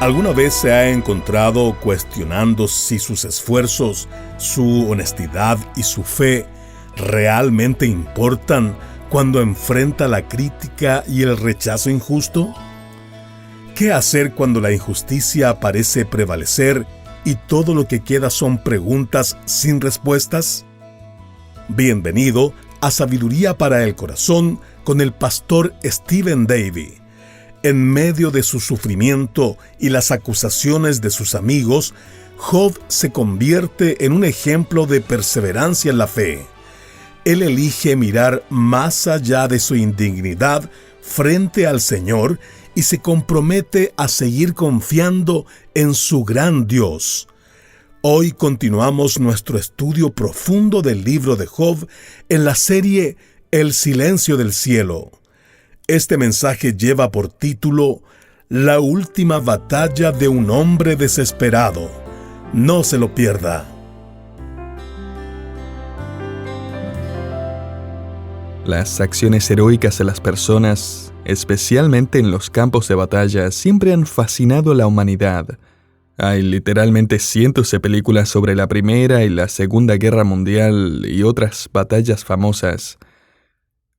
¿Alguna vez se ha encontrado cuestionando si sus esfuerzos, su honestidad y su fe realmente importan cuando enfrenta la crítica y el rechazo injusto? ¿Qué hacer cuando la injusticia parece prevalecer y todo lo que queda son preguntas sin respuestas? Bienvenido a Sabiduría para el Corazón con el pastor Stephen Davey. En medio de su sufrimiento y las acusaciones de sus amigos, Job se convierte en un ejemplo de perseverancia en la fe. Él elige mirar más allá de su indignidad frente al Señor y se compromete a seguir confiando en su gran Dios. Hoy continuamos nuestro estudio profundo del libro de Job en la serie El silencio del cielo. Este mensaje lleva por título La última batalla de un hombre desesperado. No se lo pierda. Las acciones heroicas de las personas, especialmente en los campos de batalla, siempre han fascinado a la humanidad. Hay literalmente cientos de películas sobre la Primera y la Segunda Guerra Mundial y otras batallas famosas.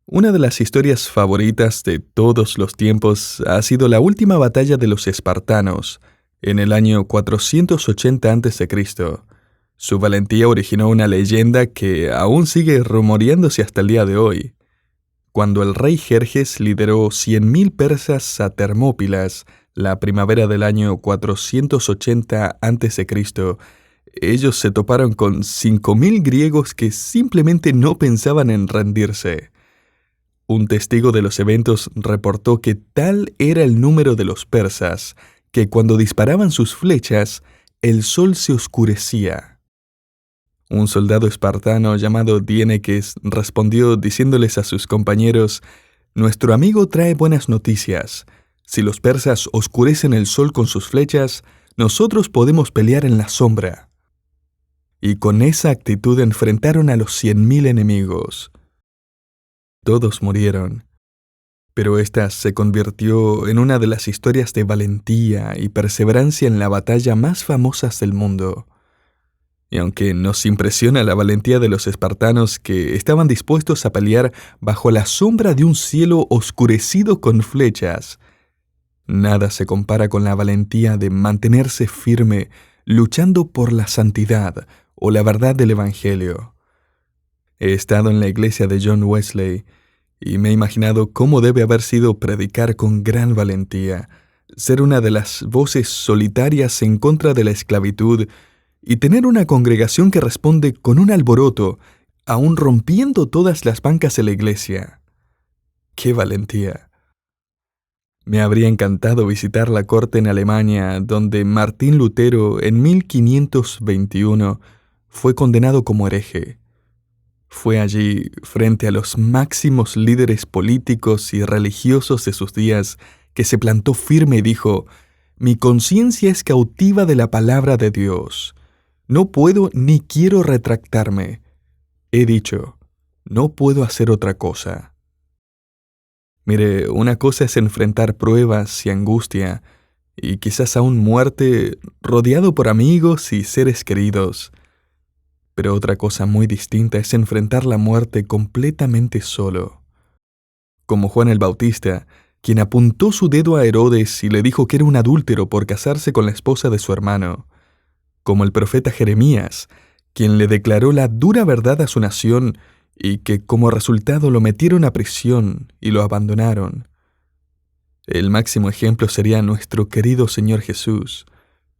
Una de las historias favoritas de todos los tiempos ha sido la última batalla de los espartanos, en el año 480 a.C. Su valentía originó una leyenda que aún sigue rumoreándose hasta el día de hoy. Cuando el rey Jerjes lideró 100.000 persas a Termópilas, la primavera del año 480 a.C., ellos se toparon con 5.000 griegos que simplemente no pensaban en rendirse. Un testigo de los eventos reportó que tal era el número de los persas, que cuando disparaban sus flechas, el sol se oscurecía. Un soldado espartano llamado Diéneques respondió diciéndoles a sus compañeros: «Nuestro amigo trae buenas noticias. Si los persas oscurecen el sol con sus flechas, nosotros podemos pelear en la sombra». Y con esa actitud enfrentaron a los 100.000 enemigos. Todos murieron, pero esta se convirtió en una de las historias de valentía y perseverancia en la batalla más famosas del mundo. Y aunque nos impresiona la valentía de los espartanos que estaban dispuestos a pelear bajo la sombra de un cielo oscurecido con flechas, nada se compara con la valentía de mantenerse firme luchando por la santidad o la verdad del Evangelio. He estado en la iglesia de John Wesley y me he imaginado cómo debe haber sido predicar con gran valentía, ser una de las voces solitarias en contra de la esclavitud y tener una congregación que responde con un alboroto, aún rompiendo todas las bancas de la iglesia. ¡Qué valentía! Me habría encantado visitar la corte en Alemania, donde Martín Lutero en 1521 fue condenado como hereje. Fue allí, frente a los máximos líderes políticos y religiosos de sus días, que se plantó firme y dijo: «Mi conciencia es cautiva de la palabra de Dios. No puedo ni quiero retractarme. He dicho, no puedo hacer otra cosa». Mire, una cosa es enfrentar pruebas y angustia, y quizás aún muerte, rodeado por amigos y seres queridos. Pero otra cosa muy distinta es enfrentar la muerte completamente solo. Como Juan el Bautista, quien apuntó su dedo a Herodes y le dijo que era un adúltero por casarse con la esposa de su hermano. Como el profeta Jeremías, quien le declaró la dura verdad a su nación y que como resultado lo metieron a prisión y lo abandonaron. El máximo ejemplo sería nuestro querido Señor Jesús,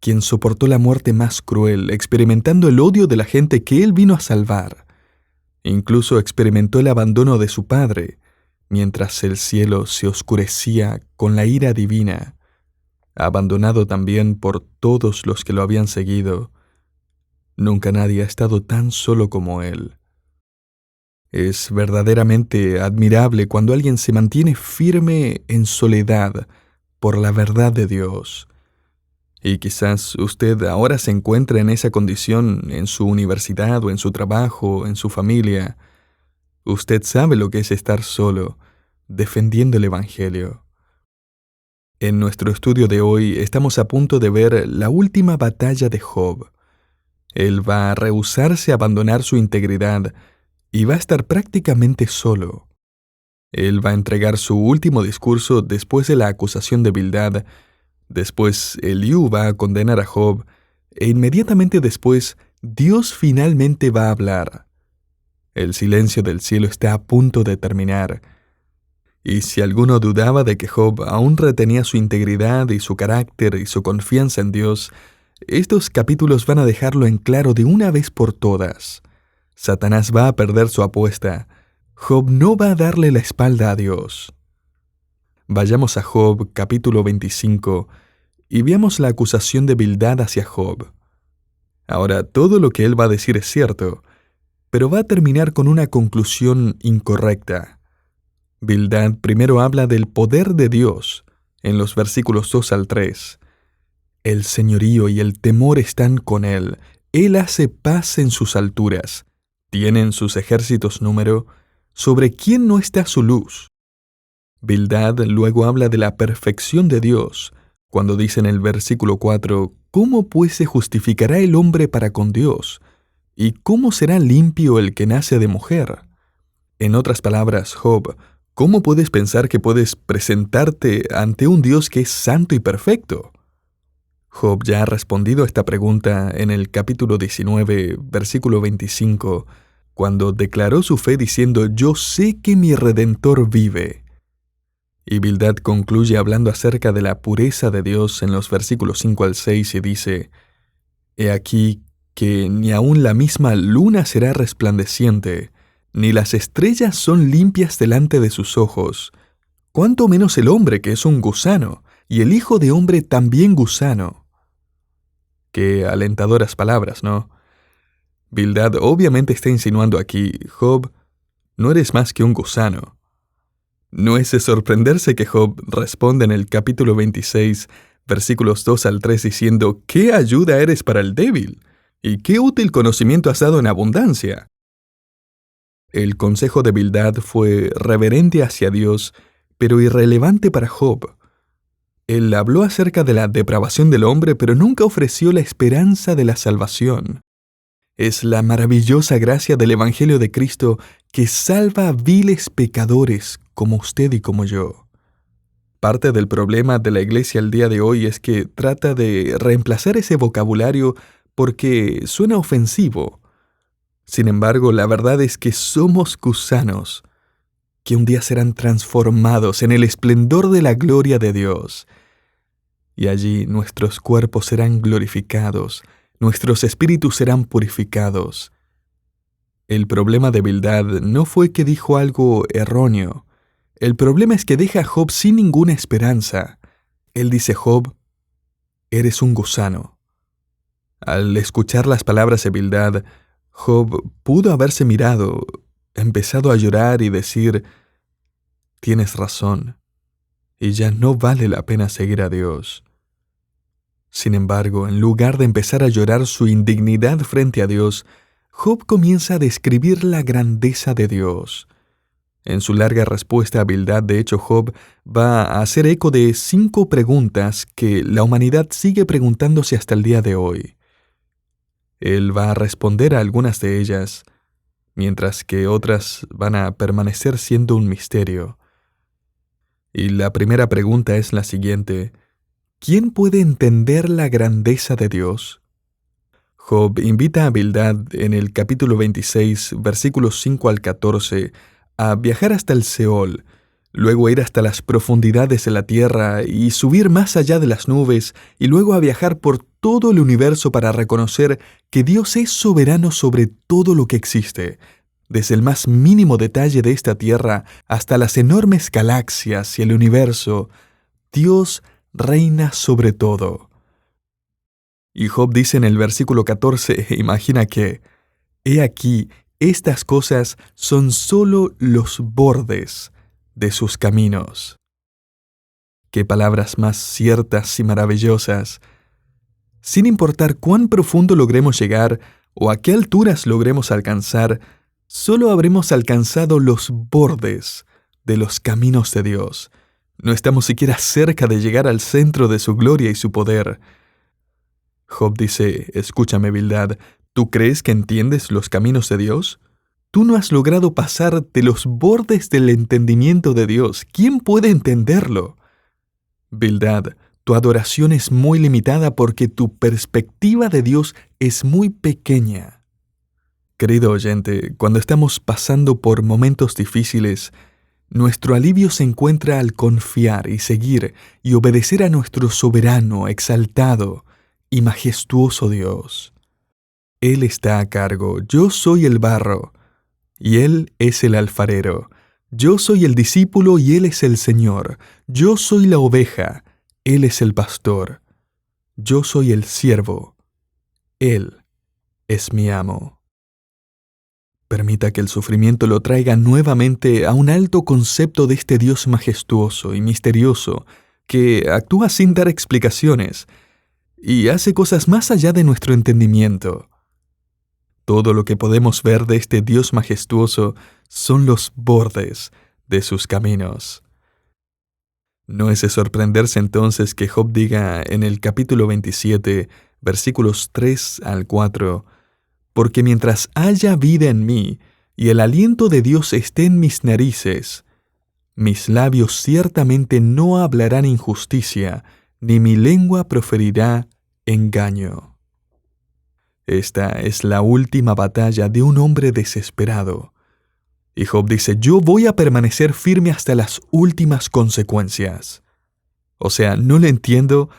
quien soportó la muerte más cruel, experimentando el odio de la gente que Él vino a salvar. Incluso experimentó el abandono de su Padre, mientras el cielo se oscurecía con la ira divina, abandonado también por todos los que lo habían seguido. Nunca nadie ha estado tan solo como Él. Es verdaderamente admirable cuando alguien se mantiene firme en soledad por la verdad de Dios. Y quizás usted ahora se encuentra en esa condición en su universidad o en su trabajo, en su familia. Usted sabe lo que es estar solo, defendiendo el Evangelio. En nuestro estudio de hoy estamos a punto de ver la última batalla de Job. Él va a rehusarse a abandonar su integridad y va a estar prácticamente solo. Él va a entregar su último discurso después de la acusación de Bildad. Después Eliú va a condenar a Job e inmediatamente después Dios finalmente va a hablar. El silencio del cielo está a punto de terminar. Y si alguno dudaba de que Job aún retenía su integridad y su carácter y su confianza en Dios, estos capítulos van a dejarlo en claro de una vez por todas. Satanás va a perder su apuesta. Job no va a darle la espalda a Dios. Vayamos a Job capítulo 25 y veamos la acusación de Bildad hacia Job. Ahora, todo lo que él va a decir es cierto, pero va a terminar con una conclusión incorrecta. Bildad primero habla del poder de Dios, en los versículos 2 al 3. El señorío y el temor están con él. Él hace paz en sus alturas. Tienen sus ejércitos número. ¿Sobre quién no está su luz? Bildad luego habla de la perfección de Dios, cuando dice en el versículo 4, ¿cómo pues se justificará el hombre para con Dios? ¿Y cómo será limpio el que nace de mujer? En otras palabras, Job, ¿cómo puedes pensar que puedes presentarte ante un Dios que es santo y perfecto? Job ya ha respondido a esta pregunta en el capítulo 19, versículo 25, cuando declaró su fe diciendo, «Yo sé que mi Redentor vive». Y Bildad concluye hablando acerca de la pureza de Dios en los versículos 5 al 6 y dice, «He aquí que ni aun la misma luna será resplandeciente, ni las estrellas son limpias delante de sus ojos, cuánto menos el hombre que es un gusano, y el hijo de hombre también gusano». Qué alentadoras palabras, ¿no? Bildad obviamente está insinuando aquí, Job, no eres más que un gusano. No es de sorprenderse que Job responde en el capítulo 26, versículos 2 al 3, diciendo, «¿Qué ayuda eres para el débil? ¿Y qué útil conocimiento has dado en abundancia?» El consejo de Bildad fue reverente hacia Dios, pero irrelevante para Job. Él habló acerca de la depravación del hombre, pero nunca ofreció la esperanza de la salvación. Es la maravillosa gracia del Evangelio de Cristo que salva a viles pecadores como usted y como yo. Parte del problema de la iglesia al día de hoy es que trata de reemplazar ese vocabulario porque suena ofensivo. Sin embargo, la verdad es que somos gusanos, que un día serán transformados en el esplendor de la gloria de Dios. Y allí nuestros cuerpos serán glorificados, nuestros espíritus serán purificados. El problema de Bildad no fue que dijo algo erróneo. El problema es que deja a Job sin ninguna esperanza. Él dice, Job, eres un gusano. Al escuchar las palabras de Bildad, Job pudo haberse mirado, empezado a llorar y decir, tienes razón, y ya no vale la pena seguir a Dios. Sin embargo, en lugar de empezar a llorar su indignidad frente a Dios, Job comienza a describir la grandeza de Dios. En su larga respuesta a Bildad, de hecho, Job va a hacer eco de 5 preguntas que la humanidad sigue preguntándose hasta el día de hoy. Él va a responder a algunas de ellas, mientras que otras van a permanecer siendo un misterio. Y la primera pregunta es la siguiente: ¿quién puede entender la grandeza de Dios? Job invita a Bildad en el capítulo 26, versículos 5 al 14, a viajar hasta el Seol, luego a ir hasta las profundidades de la tierra y subir más allá de las nubes, y luego a viajar por todo el universo para reconocer que Dios es soberano sobre todo lo que existe, desde el más mínimo detalle de esta tierra hasta las enormes galaxias y el universo. Dios reina sobre todo. Y Job dice en el versículo 14, imagina que, he aquí, estas cosas son solo los bordes de sus caminos. Qué palabras más ciertas y maravillosas. Sin importar cuán profundo logremos llegar o a qué alturas logremos alcanzar, solo habremos alcanzado los bordes de los caminos de Dios. No estamos siquiera cerca de llegar al centro de su gloria y su poder. Job dice, escúchame, Bildad, ¿tú crees que entiendes los caminos de Dios? Tú no has logrado pasar de los bordes del entendimiento de Dios. ¿Quién puede entenderlo? Bildad, tu adoración es muy limitada porque tu perspectiva de Dios es muy pequeña. Querido oyente, cuando estamos pasando por momentos difíciles, nuestro alivio se encuentra al confiar y seguir y obedecer a nuestro soberano, exaltado y majestuoso Dios. Él está a cargo, yo soy el barro, y Él es el alfarero. Yo soy el discípulo y Él es el Señor. Yo soy la oveja, Él es el pastor. Yo soy el siervo, Él es mi amo. Permita que el sufrimiento lo traiga nuevamente a un alto concepto de este Dios majestuoso y misterioso, que actúa sin dar explicaciones y hace cosas más allá de nuestro entendimiento. Todo lo que podemos ver de este Dios majestuoso son los bordes de sus caminos. No es de sorprenderse entonces que Job diga en el capítulo 27, versículos 3 al 4, «Porque mientras haya vida en mí y el aliento de Dios esté en mis narices, mis labios ciertamente no hablarán injusticia, ni mi lengua proferirá engaño». Esta es la última batalla de un hombre desesperado. Y Job dice, yo voy a permanecer firme hasta las últimas consecuencias. O sea, no lo entiendo,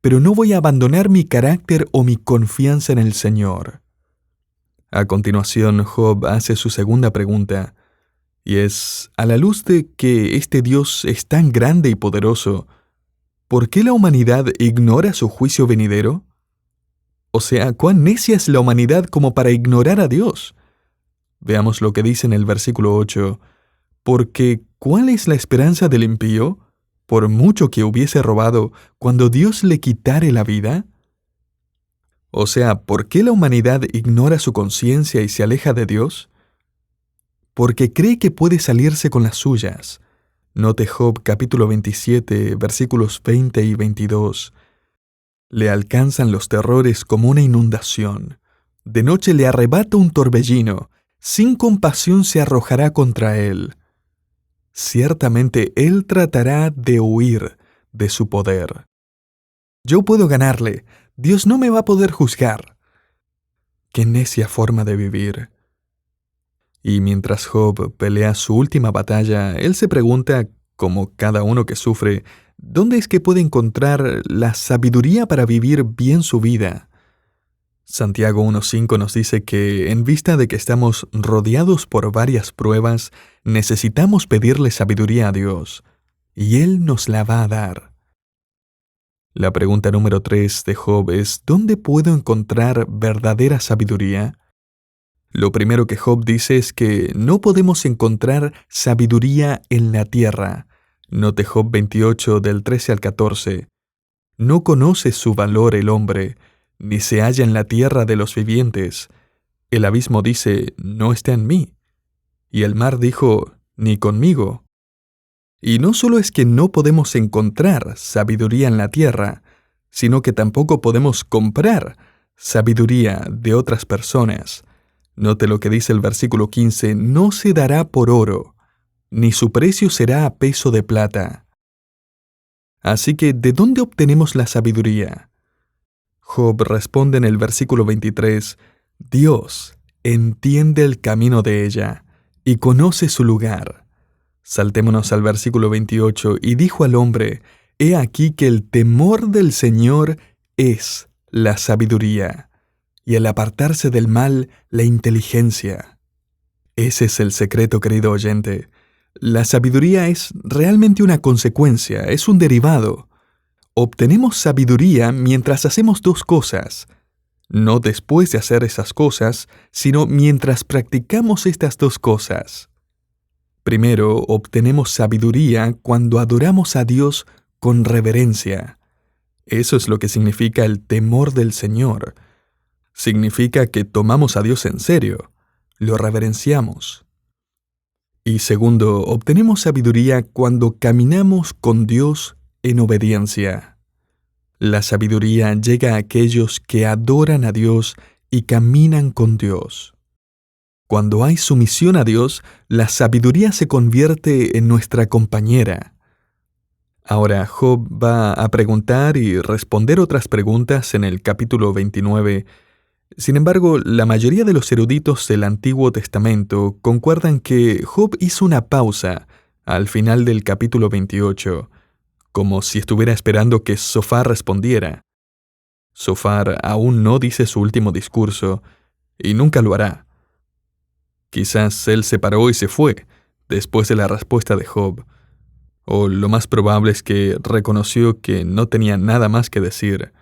pero no voy a abandonar mi carácter o mi confianza en el Señor. A continuación, Job hace su segunda pregunta, y es, a la luz de que este Dios es tan grande y poderoso, ¿por qué la humanidad ignora su juicio venidero? O sea, ¿cuán necia es la humanidad como para ignorar a Dios? Veamos lo que dice en el versículo 8. Porque, ¿cuál es la esperanza del impío? Por mucho que hubiese robado, cuando Dios le quitare la vida. O sea, ¿por qué la humanidad ignora su conciencia y se aleja de Dios? Porque cree que puede salirse con las suyas. Note Job capítulo 27, versículos 20 y 22. Le alcanzan los terrores como una inundación. De noche le arrebata un torbellino. Sin compasión se arrojará contra él. Ciertamente él tratará de huir de su poder. Yo puedo ganarle. Dios no me va a poder juzgar. Qué necia forma de vivir. Y mientras Job pelea su última batalla, él se pregunta, como cada uno que sufre, ¿dónde es que puede encontrar la sabiduría para vivir bien su vida? Santiago 1.5 nos dice que, en vista de que estamos rodeados por varias pruebas, necesitamos pedirle sabiduría a Dios, y Él nos la va a dar. La pregunta número 3 de Job es, ¿dónde puedo encontrar verdadera sabiduría? Lo primero que Job dice es que no podemos encontrar sabiduría en la tierra. Note Job 28 del 13 al 14. No conoce su valor el hombre, ni se halla en la tierra de los vivientes. El abismo dice, no está en mí. Y el mar dijo, ni conmigo. Y no solo es que no podemos encontrar sabiduría en la tierra, sino que tampoco podemos comprar sabiduría de otras personas. Note lo que dice el versículo 15, no se dará por oro, ni su precio será a peso de plata. Así que, ¿de dónde obtenemos la sabiduría? Job responde en el versículo 23, Dios entiende el camino de ella y conoce su lugar. Saltémonos al versículo 28, y dijo al hombre, he aquí que el temor del Señor es la sabiduría, y el apartarse del mal, la inteligencia. Ese es el secreto, querido oyente. La sabiduría es realmente una consecuencia, es un derivado. Obtenemos sabiduría mientras hacemos dos cosas. No después de hacer esas cosas, sino mientras practicamos estas dos cosas. Primero, obtenemos sabiduría cuando adoramos a Dios con reverencia. Eso es lo que significa el temor del Señor. Significa que tomamos a Dios en serio, lo reverenciamos. Y segundo, obtenemos sabiduría cuando caminamos con Dios en obediencia. La sabiduría llega a aquellos que adoran a Dios y caminan con Dios. Cuando hay sumisión a Dios, la sabiduría se convierte en nuestra compañera. Ahora, Job va a preguntar y responder otras preguntas en el capítulo 29. Sin embargo, la mayoría de los eruditos del Antiguo Testamento concuerdan que Job hizo una pausa al final del capítulo 28, como si estuviera esperando que Zofar respondiera. Zofar aún no dice su último discurso, y nunca lo hará. Quizás él se paró y se fue, después de la respuesta de Job. O lo más probable es que reconoció que no tenía nada más que decir.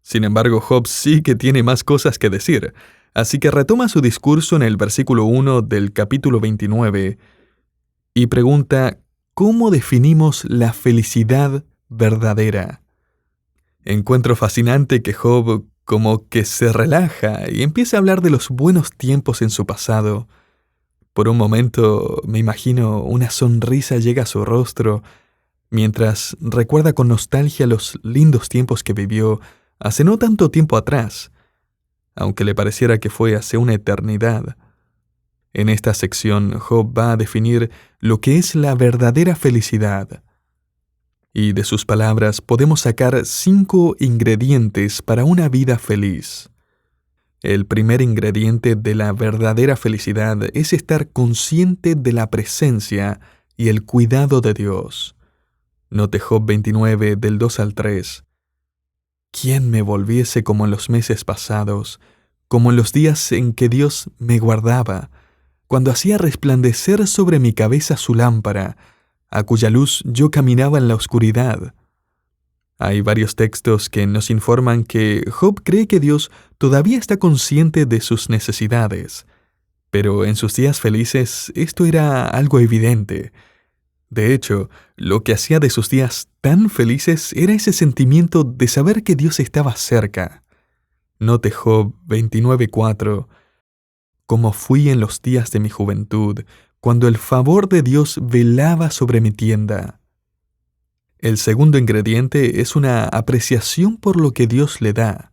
Sin embargo, Job sí que tiene más cosas que decir, así que retoma su discurso en el versículo 1 del capítulo 29 y pregunta ¿cómo definimos la felicidad verdadera? Encuentro fascinante que Job como que se relaja y empieza a hablar de los buenos tiempos en su pasado. Por un momento me imagino una sonrisa llega a su rostro mientras recuerda con nostalgia los lindos tiempos que vivió hace no tanto tiempo atrás, aunque le pareciera que fue hace una eternidad. En esta sección, Job va a definir lo que es la verdadera felicidad. Y de sus palabras podemos sacar 5 ingredientes para una vida feliz. El primer ingrediente de la verdadera felicidad es estar consciente de la presencia y el cuidado de Dios. Note Job 29 del 2 al 3. ¿Quién me volviese como en los meses pasados, como en los días en que Dios me guardaba, cuando hacía resplandecer sobre mi cabeza su lámpara, a cuya luz yo caminaba en la oscuridad? Hay varios textos que nos informan que Job cree que Dios todavía está consciente de sus necesidades, pero en sus días felices esto era algo evidente. De hecho, lo que hacía de sus días tan felices era ese sentimiento de saber que Dios estaba cerca. Note Job 29:4. Como fui en los días de mi juventud, cuando el favor de Dios velaba sobre mi tienda. El segundo ingrediente es una apreciación por lo que Dios le da.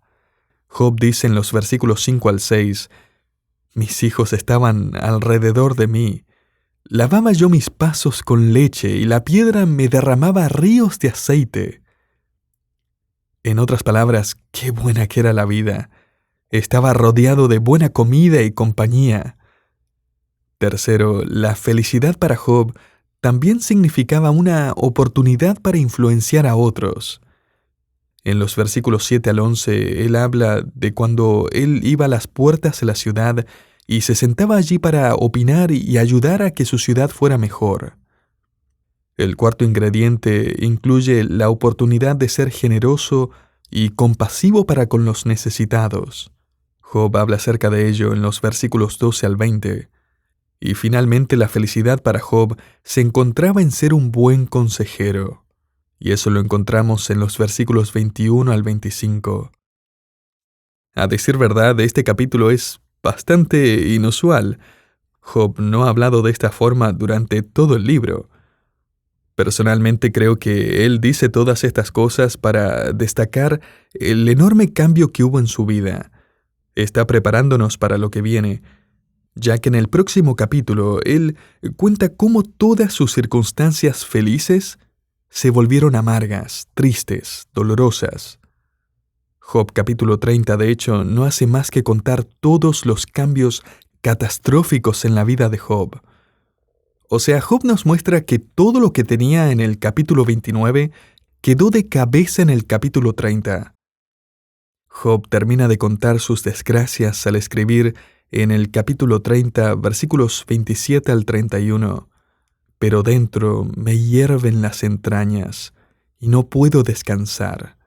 Job dice en los versículos 5 al 6, «Mis hijos estaban alrededor de mí. Lavaba yo mis pasos con leche y la piedra me derramaba ríos de aceite». En otras palabras, qué buena que era la vida. Estaba rodeado de buena comida y compañía. Tercero, la felicidad para Job también significaba una oportunidad para influenciar a otros. En los versículos 7 al 11, él habla de cuando él iba a las puertas de la ciudad y se sentaba allí para opinar y ayudar a que su ciudad fuera mejor. El cuarto ingrediente incluye la oportunidad de ser generoso y compasivo para con los necesitados. Job habla acerca de ello en los versículos 12 al 20. Y finalmente la felicidad para Job se encontraba en ser un buen consejero. Y eso lo encontramos en los versículos 21 al 25. A decir verdad, este capítulo es bastante inusual. Job no ha hablado de esta forma durante todo el libro. Personalmente creo que él dice todas estas cosas para destacar el enorme cambio que hubo en su vida. Está preparándonos para lo que viene, ya que en el próximo capítulo él cuenta cómo todas sus circunstancias felices se volvieron amargas, tristes, dolorosas. Job capítulo 30, de hecho, no hace más que contar todos los cambios catastróficos en la vida de Job. O sea, Job nos muestra que todo lo que tenía en el capítulo 29 quedó de cabeza en el capítulo 30. Job termina de contar sus desgracias al escribir en el capítulo 30, versículos 27 al 31. Pero dentro me hierven las entrañas, y no puedo descansar.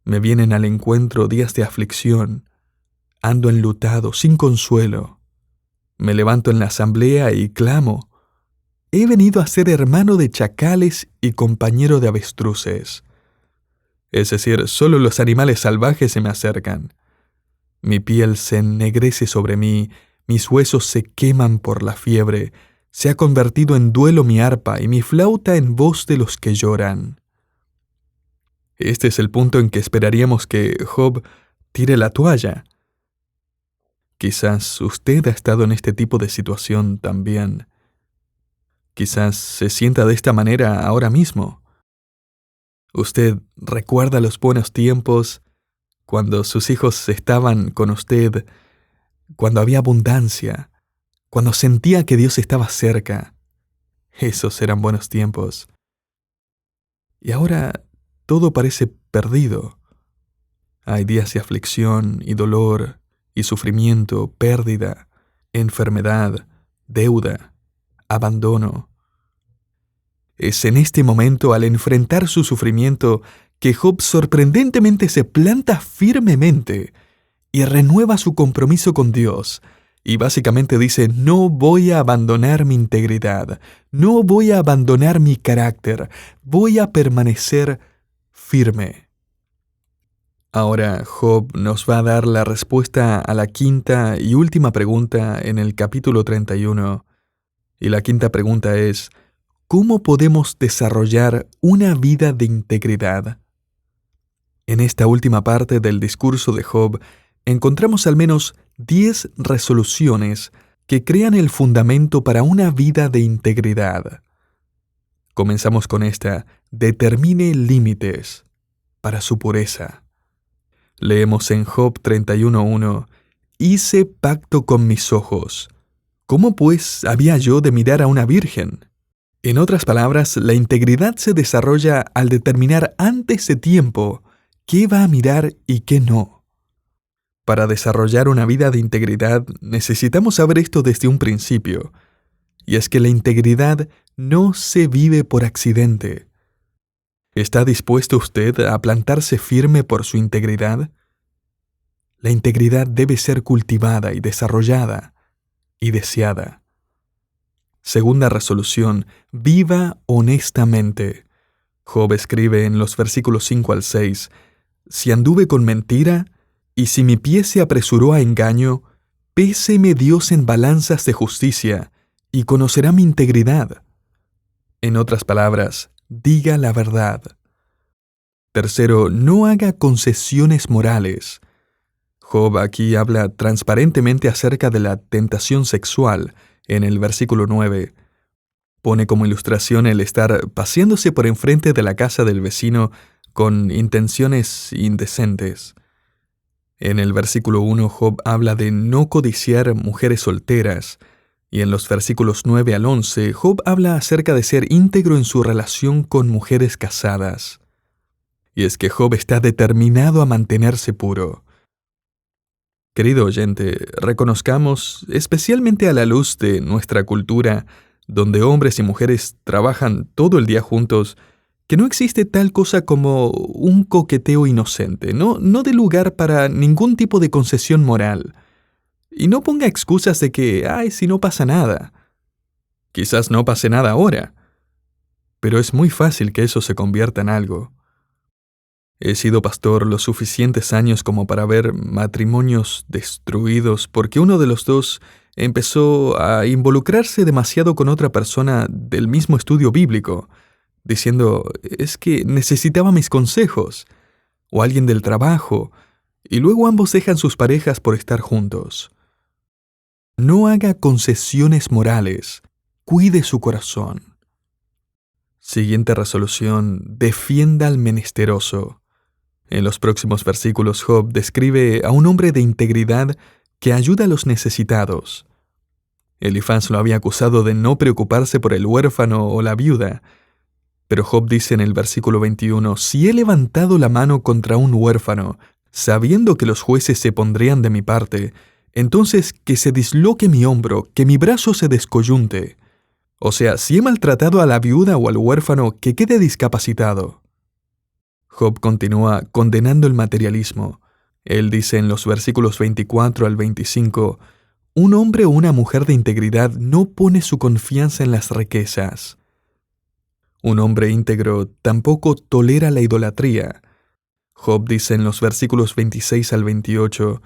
Me vienen al encuentro días de aflicción. Ando enlutado, sin consuelo. Me levanto en la asamblea y clamo. He venido a ser hermano de chacales y compañero de avestruces. Es decir, solo los animales salvajes se me acercan. Mi piel se ennegrece sobre mí, mis huesos se queman por la fiebre, Se ha convertido en duelo mi arpa y mi flauta en voz de los que lloran. Este es el punto en que esperaríamos que Job tire la toalla. Quizás usted ha estado en este tipo de situación también. Quizás se sienta de esta manera ahora mismo. Usted recuerda los buenos tiempos, cuando sus hijos estaban con usted, cuando había abundancia, cuando sentía que Dios estaba cerca. Esos eran buenos tiempos. Y ahora todo parece perdido. Hay días de aflicción y dolor y sufrimiento, pérdida, enfermedad, deuda, abandono. Es en este momento, al enfrentar su sufrimiento, que Job sorprendentemente se planta firmemente y renueva su compromiso con Dios. Y básicamente dice, no voy a abandonar mi integridad, no voy a abandonar mi carácter, voy a permanecer firme. Ahora Job nos va a dar la respuesta a la quinta y última pregunta en el capítulo 31. Y la quinta pregunta es, ¿cómo podemos desarrollar una vida de integridad? En esta última parte del discurso de Job, encontramos al menos 10 resoluciones que crean el fundamento para una vida de integridad. Comenzamos con esta: determine límites para su pureza. Leemos en Job 31:1, hice pacto con mis ojos. ¿Cómo pues había yo de mirar a una virgen? En otras palabras, la integridad se desarrolla al determinar antes de tiempo qué va a mirar y qué no. Para desarrollar una vida de integridad, necesitamos saber esto desde un principio, y es que la integridad no se vive por accidente. ¿Está dispuesto usted a plantarse firme por su integridad? La integridad debe ser cultivada y desarrollada y deseada. Segunda resolución, viva honestamente. Job escribe en los versículos 5 al 6, si anduve con mentira, y si mi pie se apresuró a engaño, péseme Dios en balanzas de justicia, y conocerá mi integridad. En otras palabras, diga la verdad. Tercero, no haga concesiones morales. Job aquí habla transparentemente acerca de la tentación sexual, en el versículo 9. Pone como ilustración el estar paseándose por enfrente de la casa del vecino con intenciones indecentes. En el versículo 1, Job habla de no codiciar mujeres solteras, y en los versículos 9 al 11, Job habla acerca de ser íntegro en su relación con mujeres casadas. Y es que Job está determinado a mantenerse puro. Querido oyente, reconozcamos, especialmente a la luz de nuestra cultura, donde hombres y mujeres trabajan todo el día juntos, que no existe tal cosa como un coqueteo inocente, no dé lugar para ningún tipo de concesión moral. Y no ponga excusas de que, si no pasa nada. Quizás no pase nada ahora, pero es muy fácil que eso se convierta en algo. He sido pastor los suficientes años como para ver matrimonios destruidos porque uno de los dos empezó a involucrarse demasiado con otra persona del mismo estudio bíblico, diciendo, es que necesitaba mis consejos, o alguien del trabajo, y luego ambos dejan sus parejas por estar juntos. No haga concesiones morales, cuide su corazón. Siguiente resolución, defienda al menesteroso. En los próximos versículos, Job describe a un hombre de integridad que ayuda a los necesitados. Elifaz lo había acusado de no preocuparse por el huérfano o la viuda, pero Job dice en el versículo 21, si he levantado la mano contra un huérfano, sabiendo que los jueces se pondrían de mi parte, entonces que se disloque mi hombro, que mi brazo se descoyunte. O sea, si he maltratado a la viuda o al huérfano, que quede discapacitado. Job continúa condenando el materialismo. Él dice en los versículos 24 al 25, un hombre o una mujer de integridad no pone su confianza en las riquezas. Un hombre íntegro tampoco tolera la idolatría. Job dice en los versículos 26 al 28,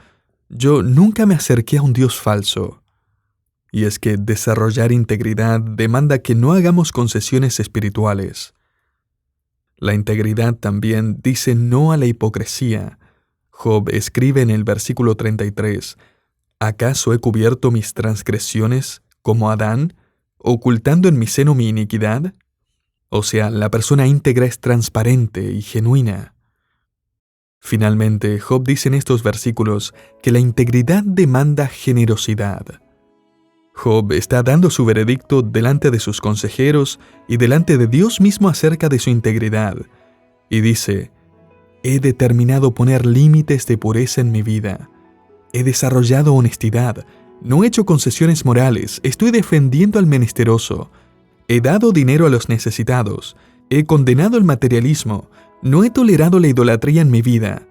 yo nunca me acerqué a un Dios falso. Y es que desarrollar integridad demanda que no hagamos concesiones espirituales. La integridad también dice no a la hipocresía. Job escribe en el versículo 33, ¿acaso he cubierto mis transgresiones como Adán, ocultando en mi seno mi iniquidad? O sea, la persona íntegra es transparente y genuina. Finalmente, Job dice en estos versículos que la integridad demanda generosidad. Job está dando su veredicto delante de sus consejeros y delante de Dios mismo acerca de su integridad, y dice, he determinado poner límites de pureza en mi vida. He desarrollado honestidad, no he hecho concesiones morales, estoy defendiendo al menesteroso. He dado dinero a los necesitados, he condenado el materialismo, no he tolerado la idolatría en mi vida.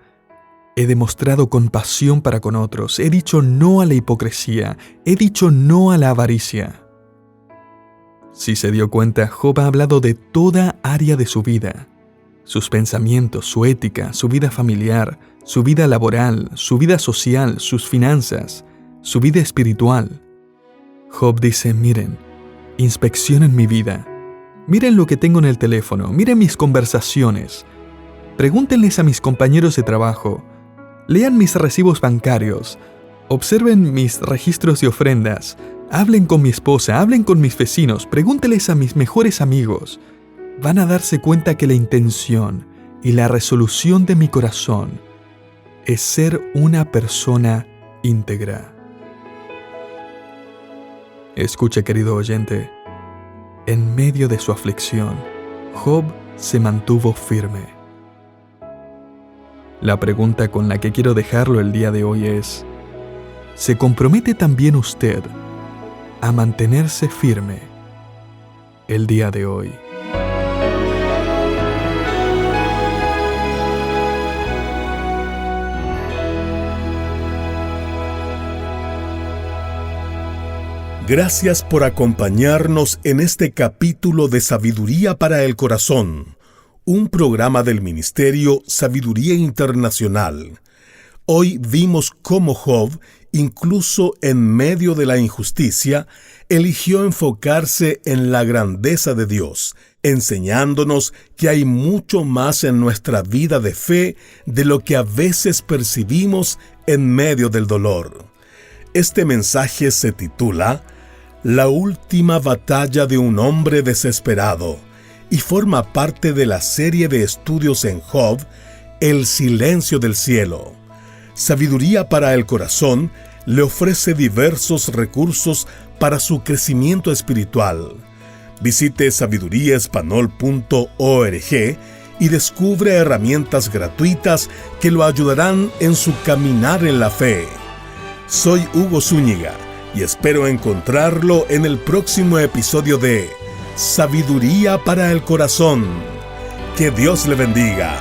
He demostrado compasión para con otros, he dicho no a la hipocresía, he dicho no a la avaricia. Si se dio cuenta, Job ha hablado de toda área de su vida. Sus pensamientos, su ética, su vida familiar, su vida laboral, su vida social, sus finanzas, su vida espiritual. Job dice, miren, inspeccionen mi vida. Miren lo que tengo en el teléfono, miren mis conversaciones. Pregúntenles a mis compañeros de trabajo. Lean mis recibos bancarios. Observen mis registros de ofrendas. Hablen con mi esposa, hablen con mis vecinos. Pregúntenles a mis mejores amigos. Van a darse cuenta que la intención y la resolución de mi corazón es ser una persona íntegra. Escuche, querido oyente, en medio de su aflicción, Job se mantuvo firme. La pregunta con la que quiero dejarlo el día de hoy es, ¿se compromete también usted a mantenerse firme el día de hoy? Gracias por acompañarnos en este capítulo de Sabiduría para el Corazón, un programa del Ministerio Sabiduría Internacional. Hoy vimos cómo Job, incluso en medio de la injusticia, eligió enfocarse en la grandeza de Dios, enseñándonos que hay mucho más en nuestra vida de fe de lo que a veces percibimos en medio del dolor. Este mensaje se titula La última batalla de un hombre desesperado y forma parte de la serie de estudios en Job, El silencio del cielo. Sabiduría para el Corazón le ofrece diversos recursos para su crecimiento espiritual. Visite sabiduríaespanol.org y descubre herramientas gratuitas que lo ayudarán en su caminar en la fe. Soy Hugo Zúñiga y espero encontrarlo en el próximo episodio de Sabiduría para el Corazón. Que Dios le bendiga.